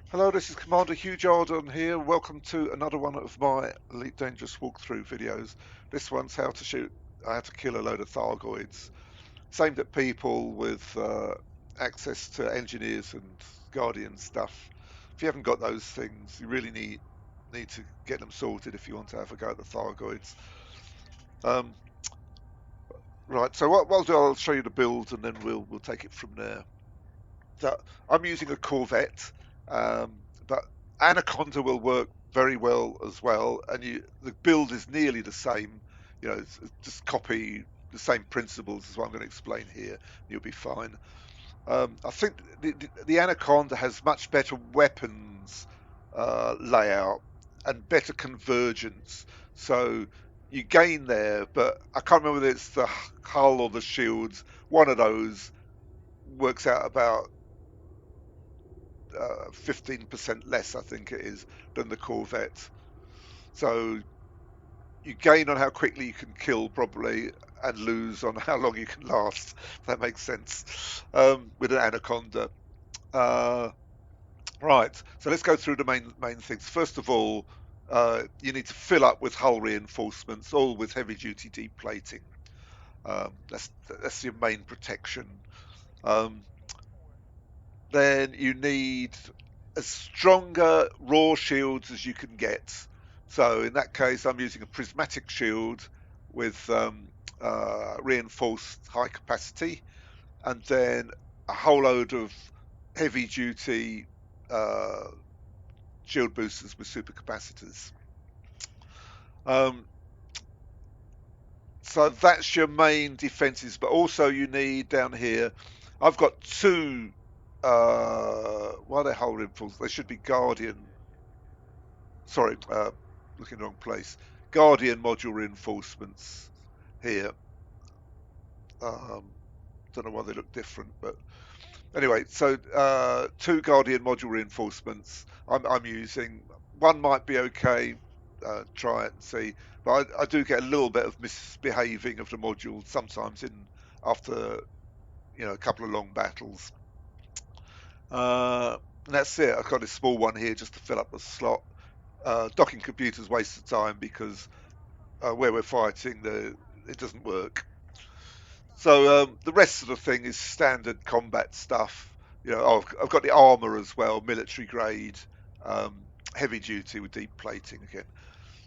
Hello, this is Commander Hugh Jordan here. Welcome to another one of my Elite Dangerous walkthrough videos. This one's how to kill a load of Thargoids. It's aimed at people with access to engineers and guardian stuff. If you haven't got those things, you really need to get them sorted if you want to have a go at the Thargoids. Um, right, so what I'll do, I'll show you the build and then we'll take it from there. So I'm using a Corvette, um, but Anaconda will work very well as well, and the build is nearly the same. It's just copy the same principles as what I'm going to explain here. You'll be fine. I think the Anaconda has much better weapons layout and better convergence. So you gain there, but I can't remember whether it's the hull or the shields. One of those works out about 15% less, I think it is, than the Corvette. So you gain on how quickly you can kill, probably, and lose on how long you can last. If that makes sense. With an Anaconda. Uh, right. So let's go through the main things. First of all, you need to fill up with hull reinforcements, all with heavy duty deep plating. That's your main protection. Um, then you need as stronger raw shields as you can get. So in that case, I'm using a prismatic shield with reinforced high capacity, and then a whole load of heavy duty uh, shield boosters with supercapacitors. Um, so that's your main defenses, but also you need down here. I've got two. Why are they hull reinforced? They should be guardian. Sorry, looking in the wrong place. Guardian module reinforcements here. Um, don't know why they look different, but anyway, so two Guardian module reinforcements I'm using. One might be okay. Try it and see. But I do get a little bit of misbehaving of the module sometimes in after a couple of long battles. And that's it. I've got a small one here just to fill up the slot. Docking computers waste of time because where we're fighting, it doesn't work. So the rest of the thing is standard combat stuff. I've got the armor as well, military grade, um, heavy duty with deep plating again.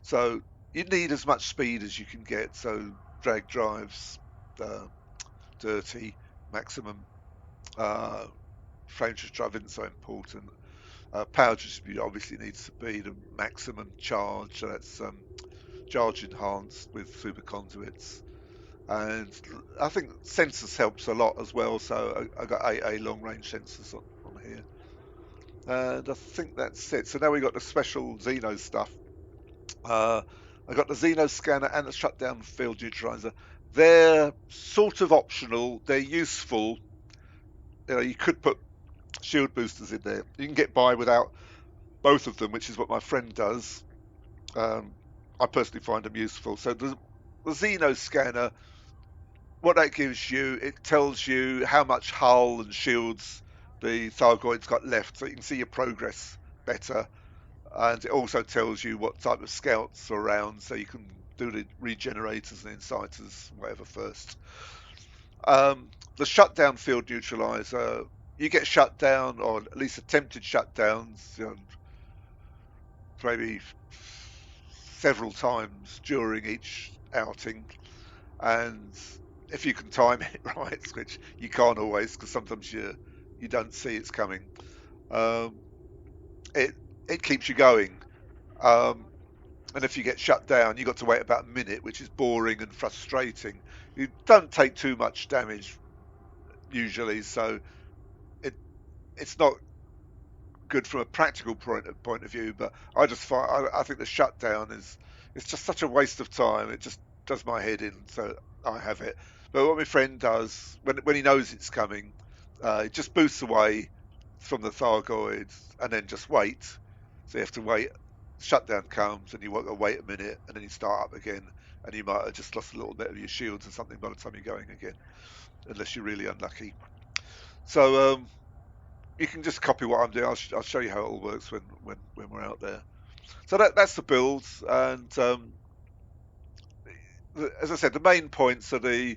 So you need as much speed as you can get. So drag drives, uh, dirty, maximum. Uh, Frames drive isn't so important. Power distributor obviously needs to be the maximum charge. So that's charge enhanced with super conduits. And I think sensors helps a lot as well. So I got AA long range sensors on here, and I think that's it. So now we got the special Xeno stuff. Uh, I got the Xeno scanner and the shutdown field neutralizer. They're sort of optional. They're useful. You could put shield boosters in there. You can get by without both of them, which is what my friend does. Um, I personally find them useful. So the Xeno scanner, what that gives you, it tells you how much hull and shields the Thargoids got left, so you can see your progress better. And it also tells you what type of scouts are around, so you can do the regenerators and inciters, whatever first. The shutdown field neutralizer, you get shut down, or at least attempted shutdowns, maybe several times during each outing. And if you can time it right, which you can't always, because sometimes you don't see it's coming, um, it it keeps you going. Um, and if you get shut down, you got to wait about a minute, which is boring and frustrating. You don't take too much damage usually, so it it's not good from a practical point of view. But I just find I think the shutdown is it's just such a waste of time. It just does my head in. So I have it. But what my friend does when he knows it's coming, it just boosts away from the Thargoids and then just wait. So you have to wait. Shutdown comes and you want to wait a minute and then you start up again. And you might have just lost a little bit of your shields or something by the time you're going again, unless you're really unlucky. So you can just copy what I'm doing. I'll show you how it all works when we're out there. So that's the builds, and as I said, the main points are the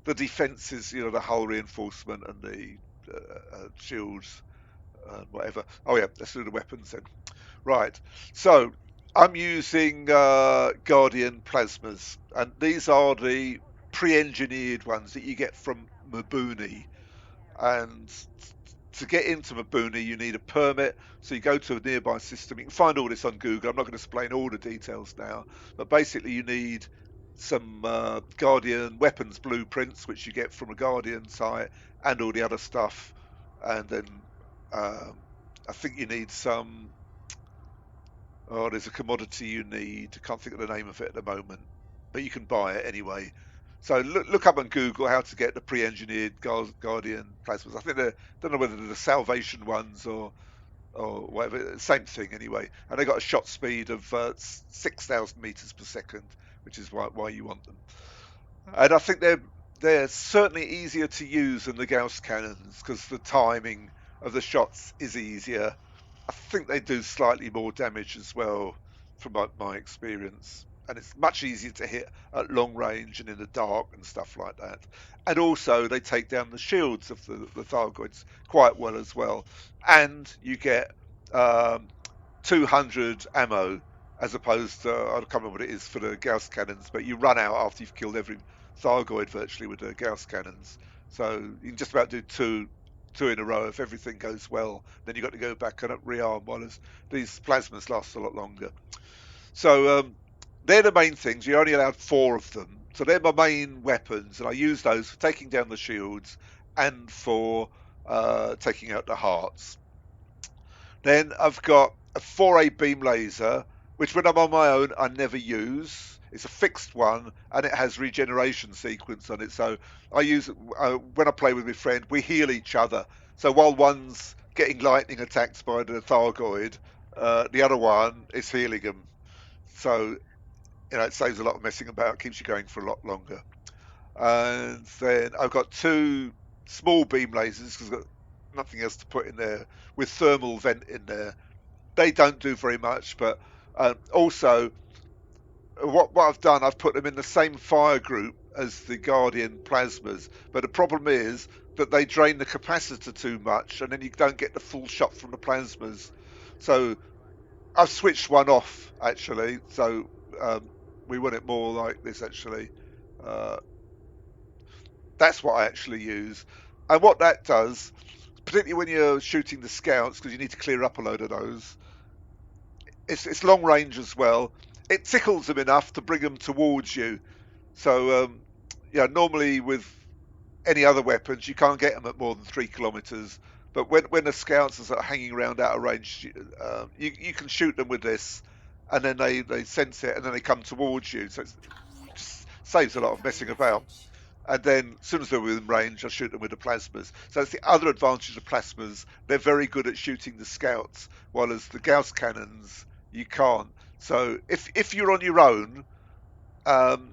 defences, the hull reinforcement and the shields and whatever. Oh yeah, let's do the weapons then. Right. So I'm using Guardian plasmas, and these are the pre-engineered ones that you get from Mabuni. And to get into Mabuni, you need a permit. So you go to a nearby system. You can find all this on Google. I'm not going to explain all the details now, but basically you need some Guardian weapons blueprints, which you get from a Guardian site, and all the other stuff. And then um, I think you need some. Oh, there's a commodity you need. I can't think of the name of it at the moment, but you can buy it anyway. So look up on Google how to get the pre-engineered Guardian plasmas. I think they're, don't know whether they're the Salvation ones or whatever. Same thing anyway. And they got a shot speed of 6,000 meters per second, which is why you want them. And I think they're certainly easier to use than the Gauss cannons because the timing of the shots is easier. I think they do slightly more damage as well, from my experience. And it's much easier to hit at long range and in the dark and stuff like that. And also, they take down the shields of the Thargoids quite well as well. And you get um, 200 ammo as opposed to, I can't remember what it is for the Gauss cannons, but you run out after you've killed every Thargoid virtually with the Gauss cannons. So you can just about do two in a row if everything goes well. Then you've got to go back and rearm. While these plasmas last a lot longer. So they're the main things. You're only allowed four of them. So they're my main weapons, and I use those for taking down the shields and for taking out the hearts. Then I've got a 4A beam laser, which when I'm on my own, I never use. It's a fixed one, and it has regeneration sequence on it. So I use it when I play with my friend. We heal each other. So while one's getting lightning attacks by the Thargoid, the other one is healing them. So it saves a lot of messing about, keeps you going for a lot longer. And then I've got two small beam lasers because I've got nothing else to put in there with thermal vent in there. They don't do very much, but also what I've done, I've put them in the same fire group as the Guardian plasmas. But the problem is that they drain the capacitor too much, and then you don't get the full shot from the plasmas. So I've switched one off actually. So we want it more like this actually. Uh, that's what I actually use, and what that does, particularly when you're shooting the scouts, because you need to clear up a load of those. It's long range as well. It tickles them enough to bring them towards you. So normally with any other weapons, you can't get them at more than 3 kilometers. But when the scouts are sort of hanging around out of range, you can shoot them with this, and then they sense it, and then they come towards you. So it just saves a lot of messing about. And then as soon as they're within range, I shoot them with the plasmas. So that's the other advantage of plasmas. They're very good at shooting the scouts, while as the Gauss cannons, you can't. So if you're on your own, um,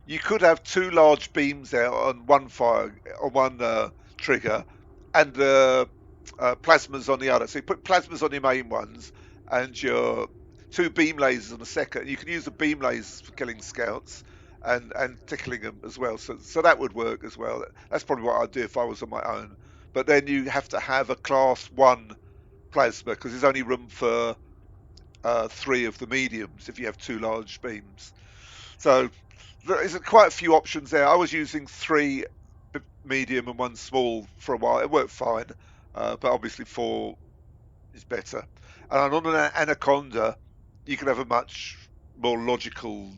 you could have two large beams out on one fire on one trigger, and the plasmas on the other. So you put plasmas on your main ones, and your two beam lasers on the second. You can use the beam lasers for killing scouts and tickling them as well. So that would work as well. That's probably what I'd do if I was on my own. But then you have to have a class one plasma because there's only room for three of the mediums if you have two large beams. So there's quite a few options there. I was using three medium and one small for a while. It worked fine, but obviously four is better. And on an Anaconda, you can have a much more logical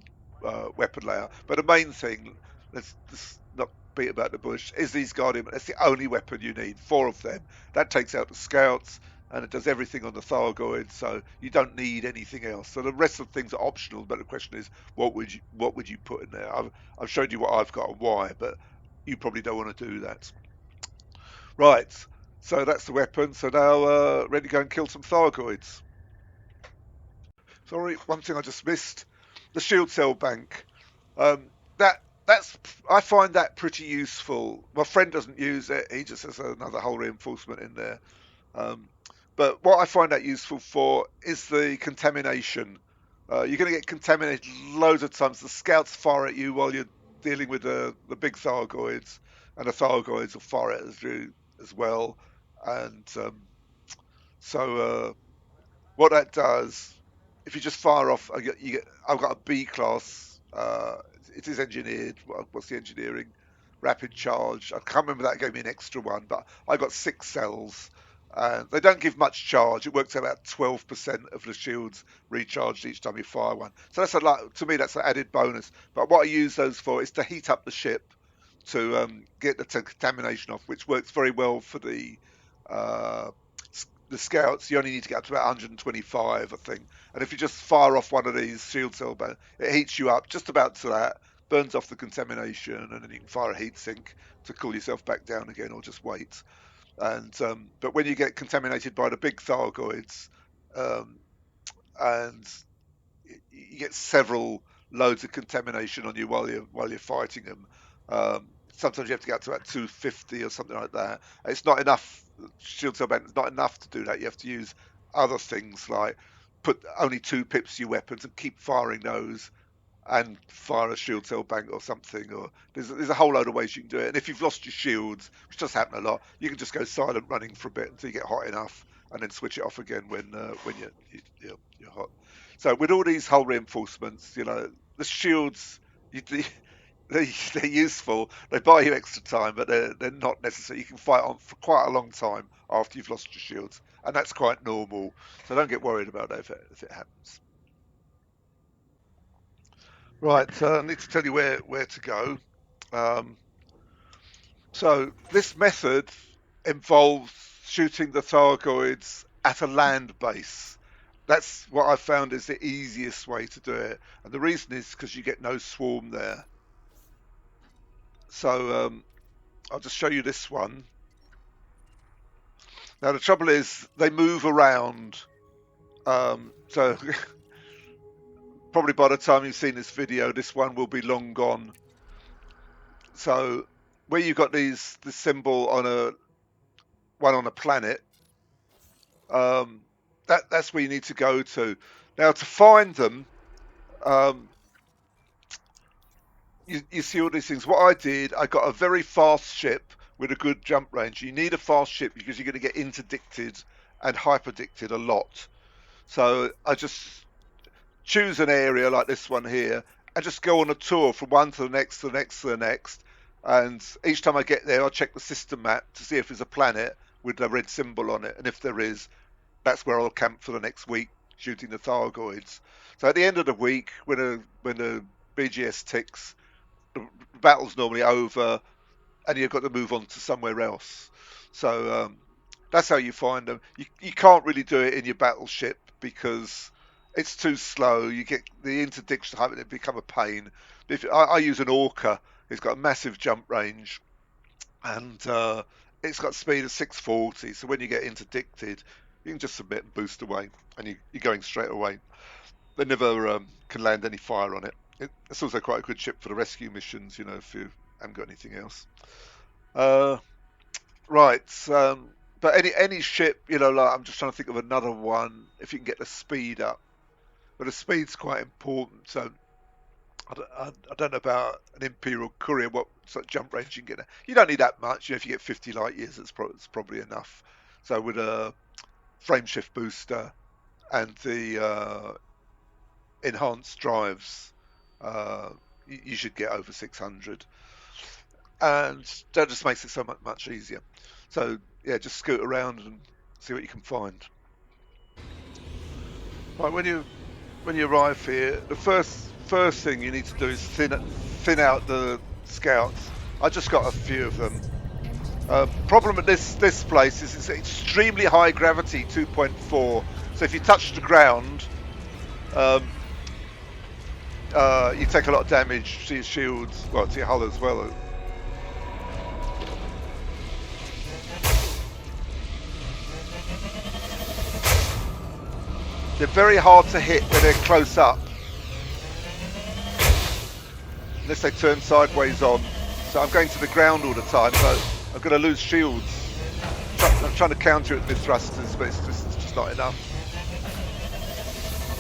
weapon layout. But the main thing, let's not beat about the bush, is these Guardian. That's the only weapon you need. Four of them. That takes out the scouts. And it does everything on the Thargoid, so you don't need anything else. So the rest of the things are optional. But the question is, what would you put in there? I've showed you what I've got and why, but you probably don't want to do that. Right. So that's the weapon. So now ready to go and kill some Thargoids. Sorry, one thing I just missed: the shield cell bank. That's I find that pretty useful. My friend doesn't use it; he just has another hull reinforcement in there. But what I find that useful for is the contamination. You're going to get contaminated loads of times. The scouts fire at you while you're dealing with the big Thargoids, and the Thargoids will fire at you as well. And so what that does, if you just fire off, I've got a B class. It is engineered. What's the engineering? Rapid charge. I can't remember that gave me an extra one, but I got 6 cells. And they don't give much charge. It works out about 12% of the shields recharged each time you fire one. So that's to me that's an added bonus. But what I use those for is to heat up the ship to get the contamination off, which works very well for uh, the scouts. You only need to get up to about 125, I think. And if you just fire off one of these shield cell bands, it heats you up just about to that, burns off the contamination, and then you can fire a heat sink to cool yourself back down again, or just wait. And but when you get contaminated by the big Thargoids, um, and you get several loads of contamination on you while you're fighting them. Sometimes you have to get up to about 250 or something like that. It's not enough. Shield cell band is not enough to do that. You have to use other things like put only 2 pips to your weapons and keep firing those, and fire a shield cell bank or something. Or there's a whole load of ways you can do it. And if you've lost your shields, which does happen a lot, you can just go silent running for a bit until you get hot enough, and then switch it off again when you're hot. So with all these hull reinforcements, the shields, you, they're useful. They buy you extra time, but they're not necessary. You can fight on for quite a long time after you've lost your shields, and that's quite normal. So don't get worried about that if it happens. Right, I need to tell you where to go. Um, so this method involves shooting the Thargoids at a land base. That's what I've found is the easiest way to do it. And the reason is because you get no swarm there. So I'll just show you this one. Now the trouble is they move around. So probably by the time you've seen this video, this one will be long gone. So where you've got this symbol on a planet, that's where you need to go to. Now to find them, you see all these things. What I did, I got a very fast ship with a good jump range. You need a fast ship because you're going to get interdicted and hyperdicted a lot. So I just choose an area like this one here and just go on a tour from one to the next, to the next, to the next. And each time I get there, I'll check the system map to see if there's a planet with a red symbol on it. And if there is, that's where I'll camp for the next week, shooting the Thargoids. So at the end of the week, when the BGS ticks, the battle's normally over, and you've got to move on to somewhere else. So that's how you find them. You can't really do it in your battleship because it's too slow. You get the interdiction, it become a pain. I use an Orca. It's got a massive jump range, and it's got speed of 640. So when you get interdicted, you can just submit and boost away, and you're going straight away. They never can land any fire on it. It's also quite a good ship for the rescue missions, if you haven't got anything else. Right. But any ship, like I'm just trying to think of another one. If you can get the speed up, but the speed's quite important. So I don't know about an Imperial Courier, what sort of jump range you can get. You don't need that much. If you get 50 light years, it's probably enough. So with a frame shift booster and the enhanced drives, you should get over 600. And that just makes it so much easier. So yeah, just scoot around and see what you can find. Right, when you arrive here, the first thing you need to do is thin out the scouts. I just got a few of them. Problem at this place is it's extremely high gravity, 2.4. So if you touch the ground, you take a lot of damage to your shields, well, to your hull as well. They're very hard to hit when they're close up, unless they turn sideways on. So I'm going to the ground all the time, so I'm going to lose shields. I'm trying to counter it with thrusters, but it's just not enough.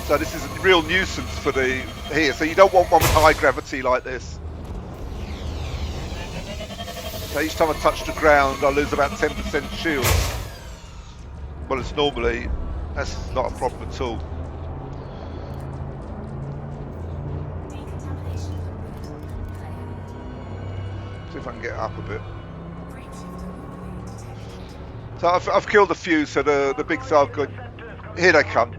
So this is a real nuisance for the here. So you don't want one with high gravity like this. So each time I touch the ground, I lose about 10% shield. Well, it's normally that's not a problem at all. See if I can get up a bit. So I've killed a few. So the big Thargoid, here they come.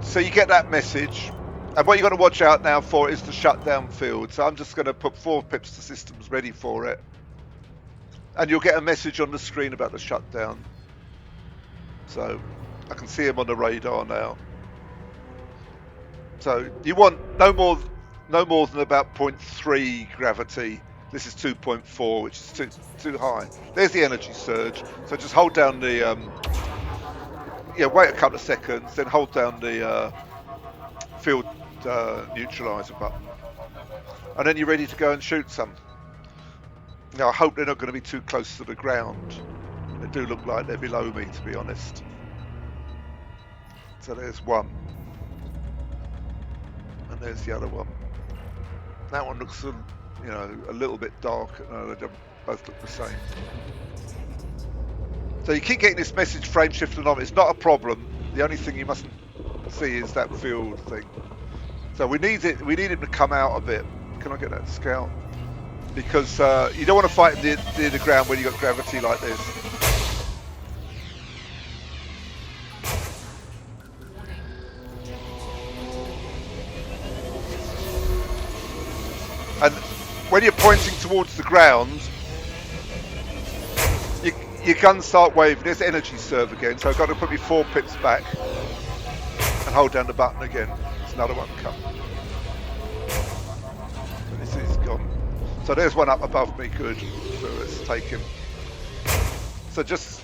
So you get that message, and what you've got to watch out now for is the shutdown field. So I'm just going to put 4 pips to systems ready for it, and you'll get a message on the screen about the shutdown. So I can see him on the radar now. So you want no more than about 0.3 gravity. This is 2.4, which is too high. There's the energy surge. So just hold down the wait a couple of seconds, then hold down the field neutralizer button, and then you're ready to go and shoot some. Now I hope they're not going to be too close to the ground. They do look like they're below me, to be honest. So there's one, and there's the other one. That one looks a little bit dark. No, they both look the same. So you keep getting this message frame shifting on. It's not a problem. The only thing you mustn't see is that field thing. So we need it. We need him to come out a bit. Can I get that scout? Because you don't want to fight near the ground when you got gravity like this. And when you're pointing towards the ground, your guns start waving. There's energy serve again, so I've got to put my 4 pips back and hold down the button again. There's another one come. So this is gone. So there's one up above me, good. So let's take him. So just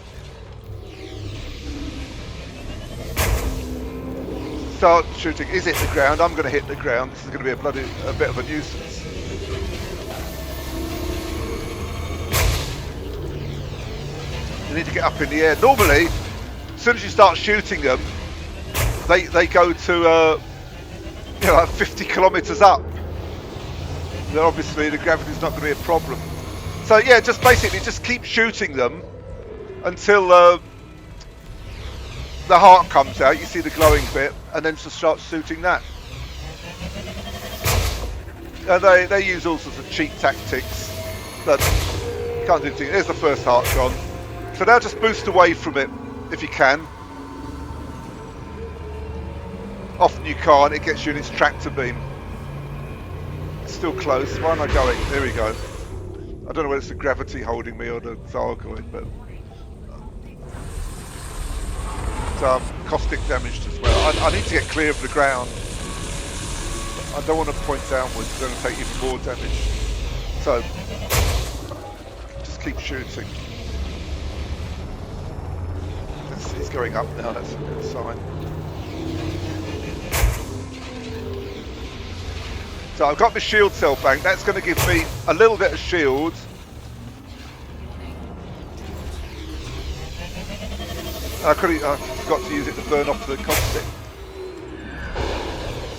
start shooting. Is it the ground? I'm going to hit the ground. This is going to be a bit of a nuisance. You need to get up in the air. Normally, as soon as you start shooting them, they go to like 50 kilometers up. Then obviously the gravity's not going to be a problem. So yeah, just basically just keep shooting them until the heart comes out. You see the glowing bit, and then just start shooting that. They use all sorts of cheat tactics, but you can't do anything. There's the first heart gone. So now just boost away from it if you can. Often you can't, it gets you in its tractor beam. It's still close. Why am I going? There we go. I don't know whether it's the gravity holding me or the Thargoid, but so I'm caustic damaged as well. I need to get clear of the ground. I don't want to point downwards, it's going to take even more damage. So just keep shooting. He's going up now, that's a good sign. So I've got my shield cell bank, that's going to give me a little bit of shield. I forgot to use it to burn off the caustic.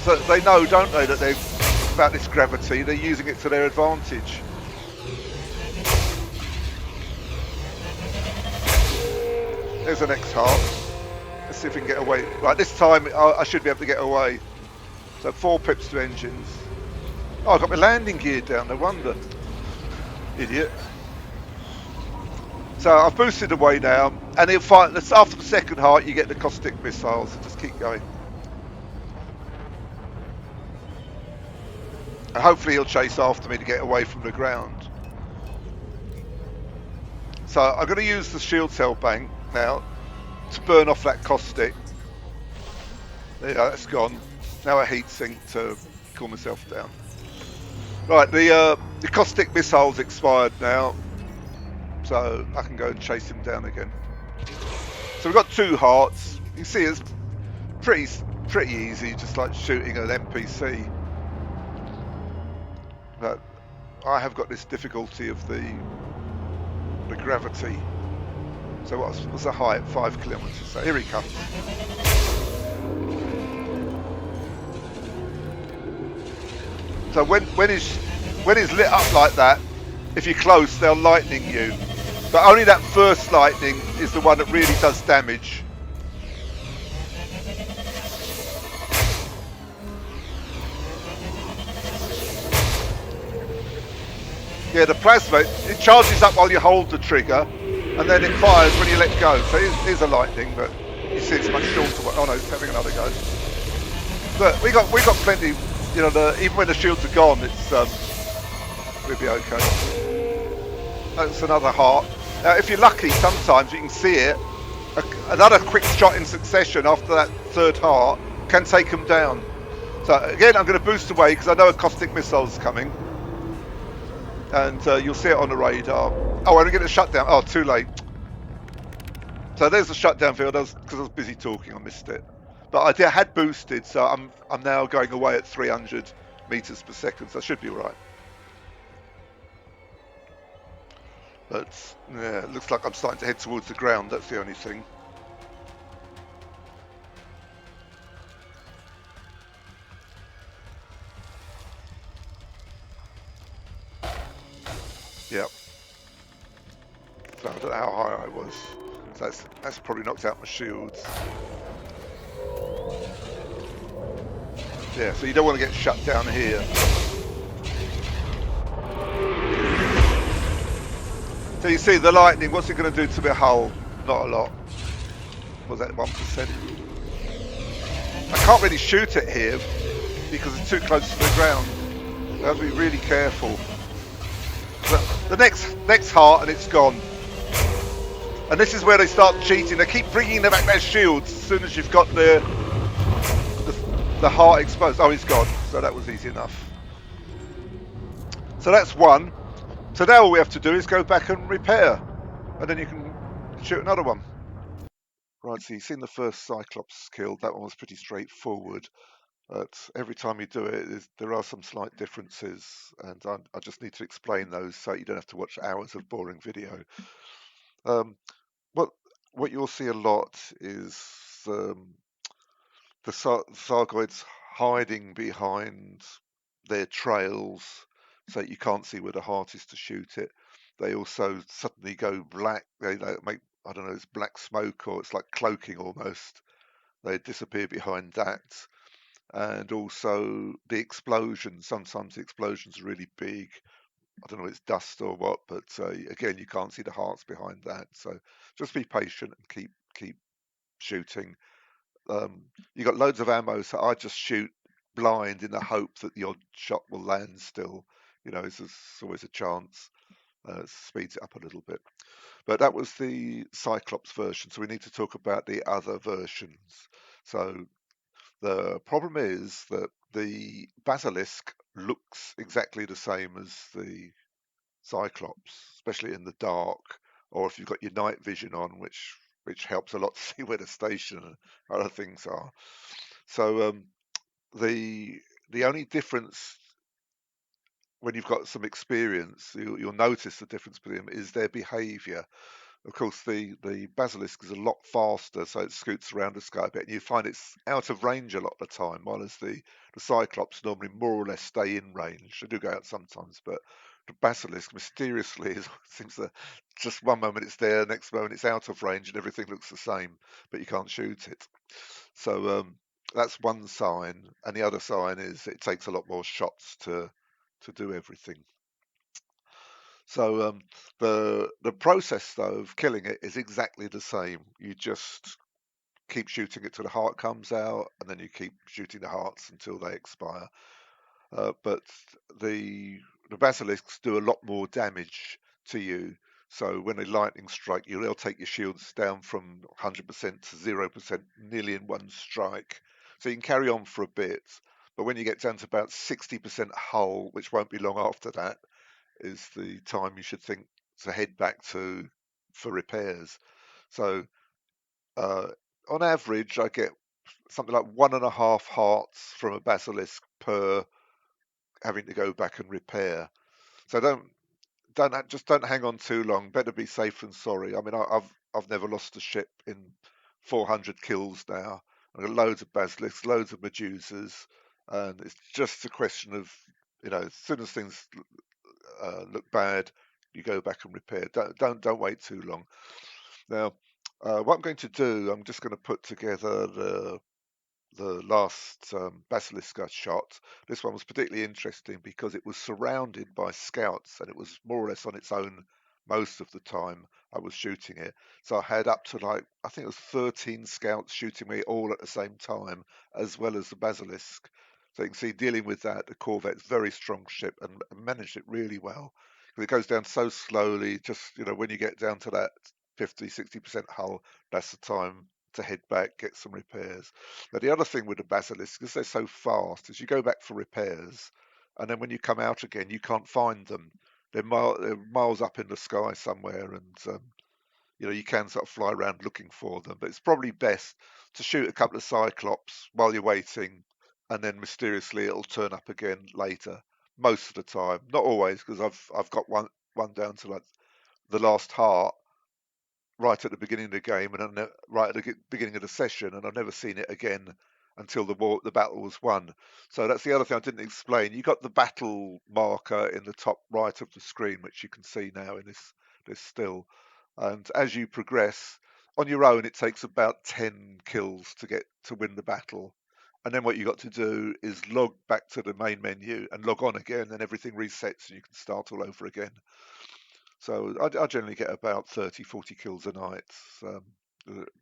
So they know, don't they, that they're about this gravity, they're using it to their advantage. There's an X heart. Let's see if we can get away. Right, this time I should be able to get away. So 4 pips to engines. Oh, I've got my landing gear down, no wonder. Idiot. So I've boosted away now, and he'll fight. After the second heart, you get the caustic missiles. So just keep going. And hopefully he'll chase after me to get away from the ground. So I'm going to use the shield cell bank now to burn off that caustic. There you go, that's gone. Now a heat sink to cool myself down. Right, the caustic missile's expired now, so I can go and chase him down again. So we've got 2 hearts. You can see it's pretty easy, just like shooting an NPC. But I have got this difficulty of the the gravity. So what's the height? 5 kilometers. So here he comes. So when he's lit up like that, if you're close, they'll lightning you. But only that first lightning is the one that really does damage. Yeah, the plasma, it charges up while you hold the trigger, and then it fires when you let go. So here's a lightning, but you see it's much shorter. Oh no, it's having another go. But we got plenty. You know, even when the shields are gone, it's we'll be okay. That's another heart. Now, if you're lucky, sometimes you can see it. Another quick shot in succession after that third heart can take them down. So again, I'm going to boost away because I know a caustic missile's coming. And you'll see it on the radar. Oh, I'm going to shut down. Oh, too late. So there's the shutdown field. Because I was busy talking, I missed it. But I had boosted, so I'm now going away at 300 meters per second. So I should be all right. But yeah, it looks like I'm starting to head towards the ground. That's the only thing. Yeah. So I don't know how high I was. So that's probably knocked out my shields. Yeah, so you don't want to get shut down here. So you see the lightning, what's it going to do to my hull? Not a lot. Was that 1%? I can't really shoot it here because it's too close to the ground. I have to be really careful. But the next heart and it's gone. And this is where they start cheating. They keep bringing back their shields as soon as you've got the heart exposed. Oh, he's gone. So that was easy enough. So that's one. So now all we have to do is go back and repair. And then you can shoot another one. Right, so you've seen the first Cyclops killed. That one was pretty straightforward. But every time you do it, there are some slight differences, and I just need to explain those so you don't have to watch hours of boring video. Um, what what you'll see a lot is the Thargoids hiding behind their trails, so you can't see where the heart is to shoot it. They also suddenly go black. They make, I don't know, it's black smoke or it's like cloaking almost. They disappear behind that. And also the explosions. Sometimes the explosions are really big. I don't know if it's dust or what, but again, you can't see the hearts behind that. So just be patient and keep shooting. You got loads of ammo, so I just shoot blind in the hope that the odd shot will land still. You know, there's always a chance. Speeds it up a little bit. But that was the Cyclops version, so we need to talk about the other versions. So the problem is that the Basilisk looks exactly the same as the Cyclops, especially in the dark, or if you've got your night vision on, which helps a lot to see where the station and other things are. So the only difference when you've got some experience, you'll notice the difference between them is their behaviour. Of course, the basilisk is a lot faster, so it scoots around the sky a bit, and you find it's out of range a lot of the time, while as the cyclops normally more or less stay in range. They do go out sometimes, but the basilisk mysteriously seems to just one moment it's there, next moment it's out of range, and everything looks the same, but you can't shoot it. So that's one sign, and the other sign is it takes a lot more shots to do everything. So the process though of killing it is exactly the same. You just keep shooting it till the heart comes out, and then you keep shooting the hearts until they expire. But the basilisks do a lot more damage to you. So when they lightning strike you, they'll take your shields down from 100% to 0% nearly in one strike. So you can carry on for a bit. But when you get down to about 60% hull, which won't be long after that, is the time you should think to head back to for repairs. So uh, on average, I get something like 1.5 hearts from a basilisk per having to go back and repair. So don't don't hang on too long. Better be safe than sorry. I mean, I've never lost a ship in 400 kills now. I've got loads of basilisks, loads of medusas, and it's just a question of, as soon as things look bad, you go back and repair. Don't wait too long. Now, what I'm going to do, I'm just going to put together the last basilisk I shot. This one was particularly interesting because it was surrounded by scouts and it was more or less on its own most of the time I was shooting it. So I had up to like, I think it was 13 scouts shooting me all at the same time, as well as the basilisk. So you can see dealing with that, the corvette's very strong ship and managed it really well. It goes down so slowly, just, when you get down to that 50, 60% hull, that's the time to head back, get some repairs. Now, the other thing with the basilisk, because they're so fast, is you go back for repairs, and then when you come out again, you can't find them. They're miles up in the sky somewhere, and you can sort of fly around looking for them. But it's probably best to shoot a couple of cyclops while you're waiting, and then mysteriously it'll turn up again later. Most of the time, not always, because I've got one down to like the last heart right at the beginning of the game and right at the beginning of the session, and I've never seen it again until the battle was won. So that's the other thing I didn't explain. You got the battle marker in the top right of the screen, which you can see now in this still. And as you progress on your own, it takes about 10 kills to win the battle. And then what you got to do is log back to the main menu and log on again, and everything resets and you can start all over again. So I generally get about 30, 40 kills a night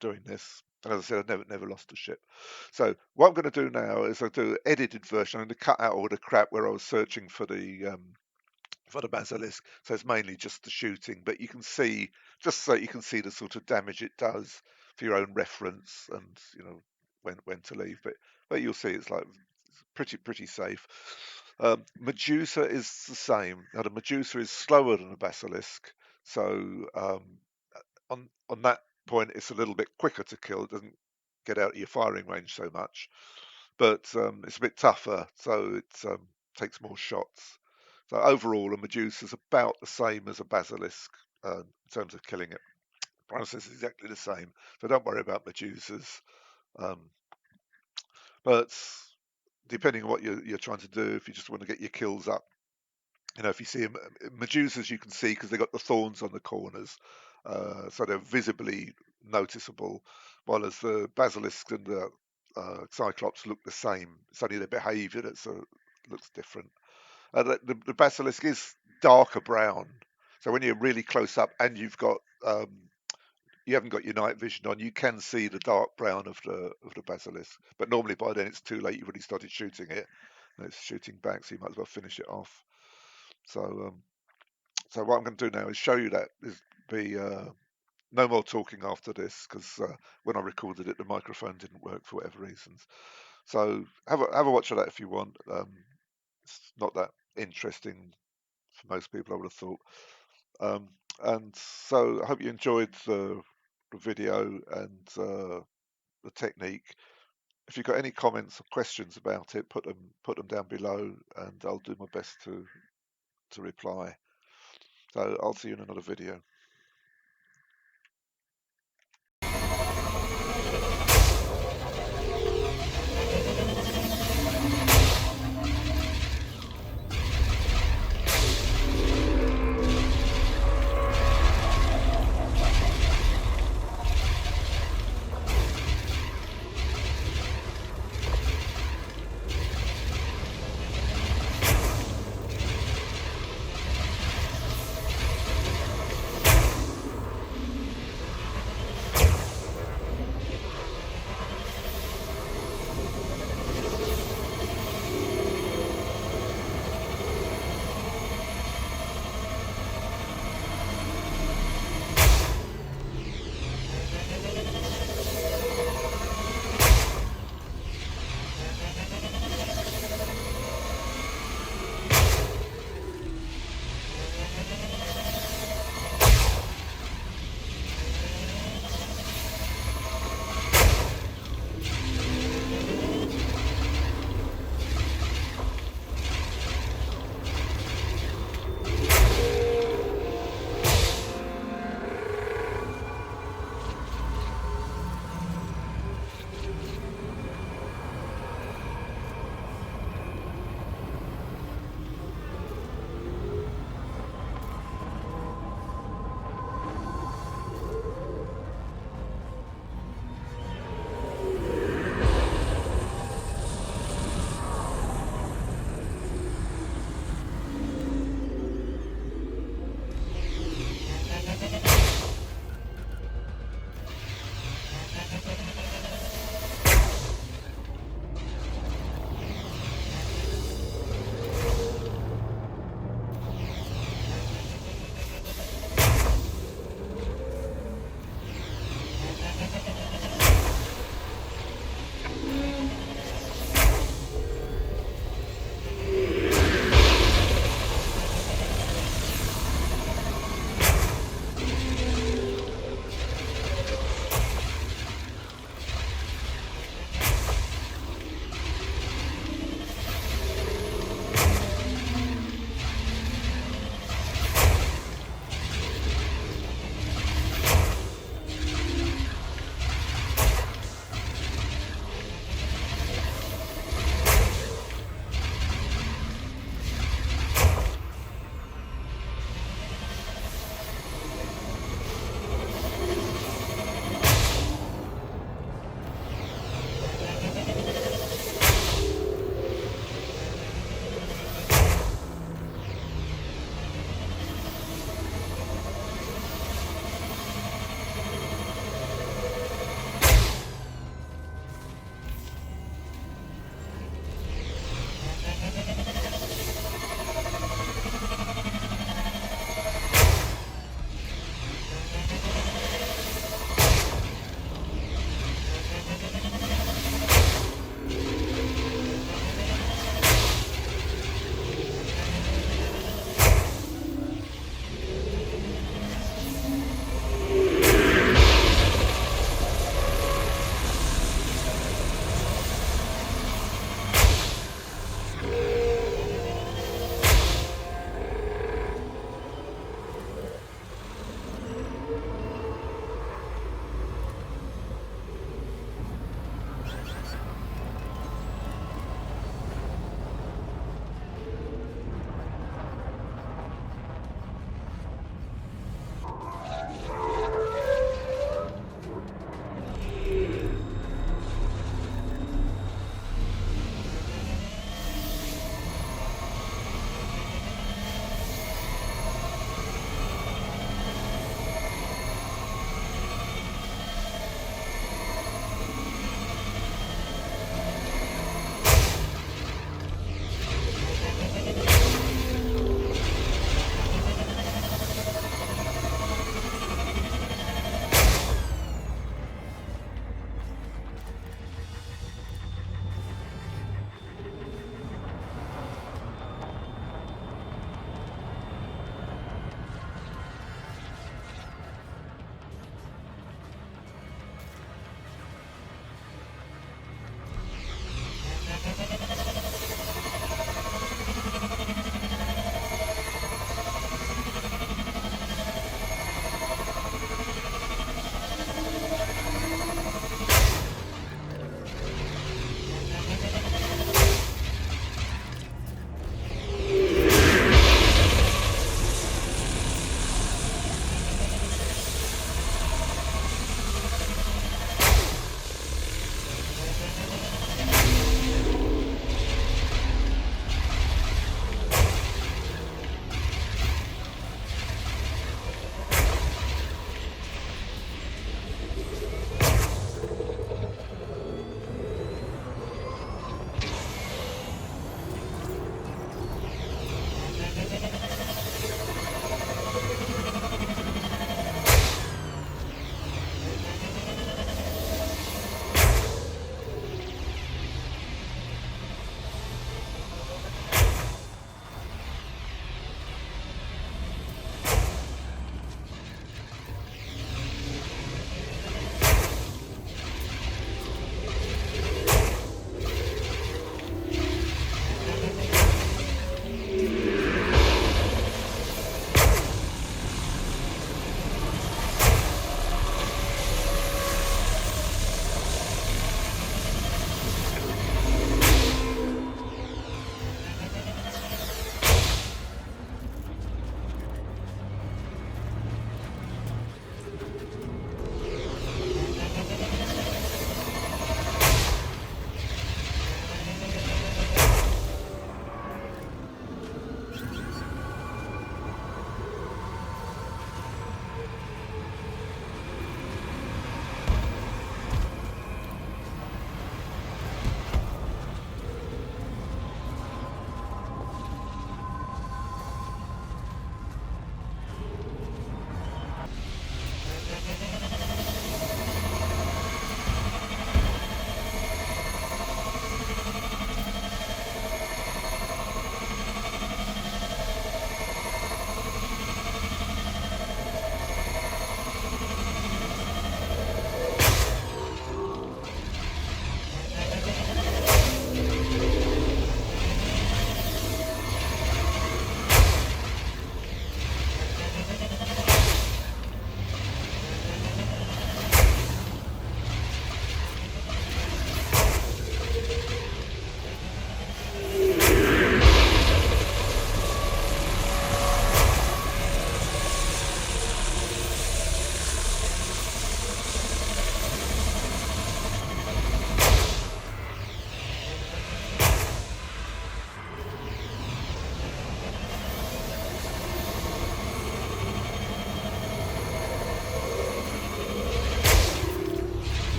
doing this. And as I said, I've never lost a ship. So what I'm going to do now is I'll do an edited version. I'm going to cut out all the crap where I was searching for the basilisk. So it's mainly just the shooting, but you can see, just so you can see the sort of damage it does for your own reference, and when to leave. But you'll see it's like pretty safe. Medusa is the same. Now the Medusa is slower than a basilisk, so on that point it's a little bit quicker to kill. It doesn't get out of your firing range so much, but it's a bit tougher, so it takes more shots. So overall, a Medusa is about the same as a basilisk in terms of killing it. The process is exactly the same, so don't worry about Medusas. Um, but depending on what you're trying to do, if you just want to get your kills up, if you see Medusas, you can see because they've got the thorns on the corners, so they're visibly noticeable, while as the basilisk and the cyclops look the same. It's only their behaviour that looks different. The basilisk is darker brown, so when you're really close up and you haven't got your night vision on, you can see the dark brown of the basilisk. But normally by then it's too late. You've already started shooting it, and it's shooting back, so you might as well finish it off. So what I'm going to do now is show you that. There's be no more talking after this because when I recorded it, the microphone didn't work for whatever reasons. So have a watch of that if you want. It's not that interesting for most people, I would have thought. Um, and so I hope you enjoyed the video and the technique. If you've got any comments or questions about it, put them down below, and I'll do my best to reply. So I'll see you in another video.